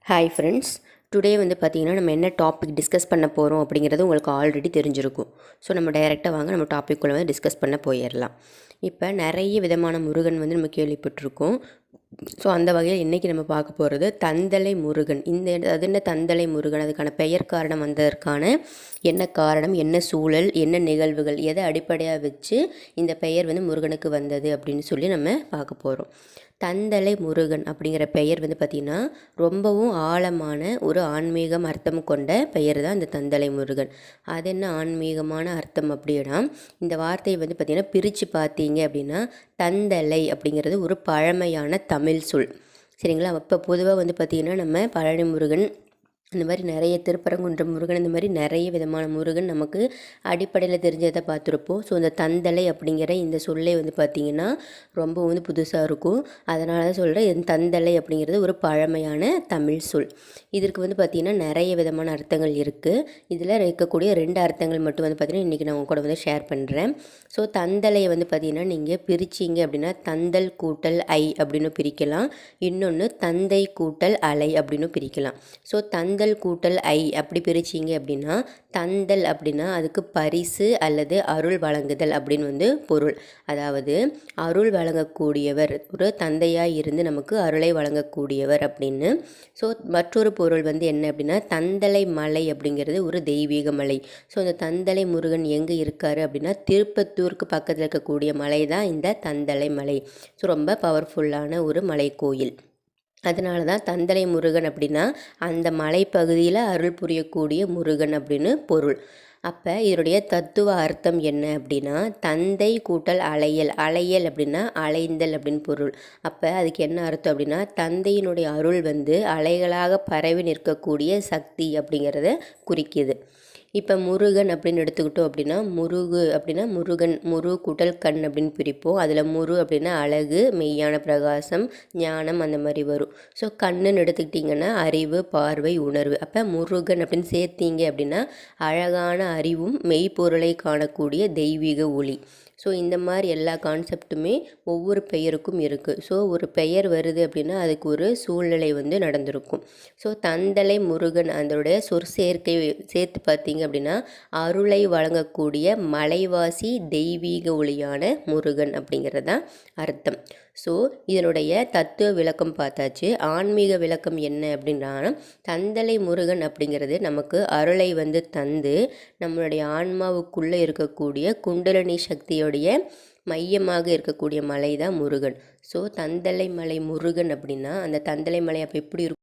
Hi friends, today வந்து பார்த்திங்கன்னா நம்ம என்ன டாபிக் டிஸ்கஸ் பண்ண போகிறோம் அப்படிங்கிறது உங்களுக்கு ஆல்ரெடி தெரிஞ்சிருக்கும். ஸோ நம்ம டைரெக்டாக வாங்க நம்ம டாப்பிக்குள்ளே வந்து டிஸ்கஸ் பண்ண போயிடலாம். இப்போ நிறைய விதமான முருகன் வந்து நம்ம கேள்விப்பட்டிருக்கோம். ஸோ அந்த வகையில் இன்றைக்கி நம்ம பார்க்க போகிறது தந்தலை முருகன். அது என்ன தந்தலை முருகன், அதுக்கான பெயர் காரணம் வந்ததற்கான என்ன காரணம், என்ன சூழல், என்ன நிகழ்வுகள், எதை அடிப்படையாக வச்சு இந்த பெயர் வந்து முருகனுக்கு வந்தது அப்படின்னு சொல்லி நம்ம பார்க்க போகிறோம். தந்தலை முருகன் அப்படிங்கிற பெயர் வந்து பார்த்திங்கன்னா ரொம்பவும் ஆழமான ஒரு ஆன்மீகம் அர்த்தம் கொண்ட பெயர் தான் இந்த தந்தலை முருகன். அது என்ன ஆன்மீகமான அர்த்தம் அப்படின்னா, இந்த வார்த்தையை வந்து பார்த்திங்கன்னா பிரித்து பார்த்தீங்க அப்படின்னா தந்தலை அப்படிங்கிறது ஒரு பழமையான தமிழ் சொல். சரிங்களா? அப்போ பொதுவாக வந்து பார்த்திங்கன்னா நம்ம பழனி முருகன், இந்த மாதிரி நிறைய திருப்பரங்குன்றம் முருகன், இந்த மாதிரி நிறைய விதமான முருகன் நமக்கு அடிப்படையில் தெரிஞ்சதை பார்த்துருப்போம். ஸோ இந்த தந்தலை அப்படிங்கிற இந்த சொல்லை வந்து பார்த்திங்கன்னா ரொம்ப வந்து புதுசாக இருக்கும். அதனால தான் சொல்கிறேன், என் தந்தலை அப்படிங்கிறது ஒரு பழமையான தமிழ் சொல். இதற்கு வந்து பார்த்திங்கன்னா நிறைய விதமான அர்த்தங்கள் இருக்குது. இதில் இருக்கக்கூடிய 2 அர்த்தங்கள் மட்டும் வந்து பார்த்திங்கன்னா இன்றைக்கி நான் உங்க கூட வந்து ஷேர் பண்ணுறேன். ஸோ தந்தலையை வந்து பார்த்திங்கன்னா நீங்கள் பிரிச்சிங்க அப்படின்னா தந்தல் கூட்டல் ஐ அப்படின்னு பிரிக்கலாம். இன்னொன்று தந்தை கூட்டல் அலை அப்படின்னு பிரிக்கலாம். ஸோ தந்தல் கூட்டல் ஐ அப்படி பிரிச்சிங்க அப்படின்னா தந்தல் அப்படின்னா அதுக்கு பரிசு அல்லது அருள் வழங்குதல் அப்படின்னு வந்து பொருள். அதாவது அருள் வழங்கக்கூடியவர், ஒரு தந்தையாக இருந்து நமக்கு அருளை வழங்கக்கூடியவர் அப்படின்னு. ஸோ மற்றொரு பொருள் வந்து என்ன அப்படின்னா தந்தலை மலை அப்படிங்கிறது ஒரு தெய்வீக மலை. ஸோ இந்த தந்தலை முருகன் எங்கே இருக்கார் அப்படின்னா திருப்பத்தூருக்கு பக்கத்தில் இருக்கக்கூடிய மலை தான் இந்த தந்தலை மலை. ஸோ ரொம்ப பவர்ஃபுல்லான ஒரு மலை கோயில். அதனால தான் தந்தலை முருகன் அப்படின்னா அந்த மலைப்பகுதியில் அருள் புரியக்கூடிய முருகன் அப்படின்னு பொருள். அப்போ இதனுடைய தத்துவ அர்த்தம் என்ன அப்படின்னா தந்தை கூட்டல் அலையல். அலையல் அப்படின்னா அலைந்தல் அப்படின்னு பொருள். அப்போ அதுக்கு என்ன அர்த்தம் அப்படின்னா தந்தையினுடைய அருள் வந்து அலைகளாக பரவி நிற்கக்கூடிய சக்தி அப்படிங்கிறத குறிக்கிது. இப்போ முருகன் அப்படின்னு எடுத்துக்கிட்டோம் அப்படின்னா முருகு அப்படின்னா முருகன், முரு கூட்டல் கண் அப்படின்னு பிரிப்போம். அதில் முரு அப்படின்னா அழகு, மெய்யான பிரகாசம், ஞானம் அந்த மாதிரி வரும். ஸோ கண்ணுன்னு எடுத்துக்கிட்டிங்கன்னா அறிவு, பார்வை, உணர்வு. அப்போ முருகன் அப்படின்னு சேர்த்தீங்க அப்படின்னா அழகான அறிவும் மெய்ப்பொருளை காணக்கூடிய தெய்வீக ஒளி. ஸோ இந்த மாதிரி எல்லா கான்செப்ட்டுமே ஒவ்வொரு பெயருக்கும் இருக்குது. ஸோ ஒரு பெயர் வருது அப்படின்னா அதுக்கு ஒரு சூழ்நிலை வந்து நடந்திருக்கும். ஸோ தந்தலை முருகன் அதனுடைய சொற்சேர்க்கை சேர்த்து பார்த்தீங்க அப்படின்னா அருளை வழங்கக்கூடிய மலைவாசி தெய்வீக ஒளியான முருகன் அப்படிங்கிறது தான் அர்த்தம். ஸோ இதனுடைய தத்துவ விளக்கம் பார்த்தாச்சு. ஆன்மீக விளக்கம் என்ன அப்படின்னா தந்தலை முருகன் அப்படிங்கிறது நமக்கு அருளை வந்து தந்து நம்மளுடைய ஆன்மாவுக்குள்ளே இருக்கக்கூடிய குண்டலினி சக்தியோடைய மையமாக இருக்கக்கூடிய மலை தான் முருகன். ஸோ தந்தலை மலை முருகன் அப்படின்னா அந்த தந்தலை மலை அப்போ எப்படி இருக்கும்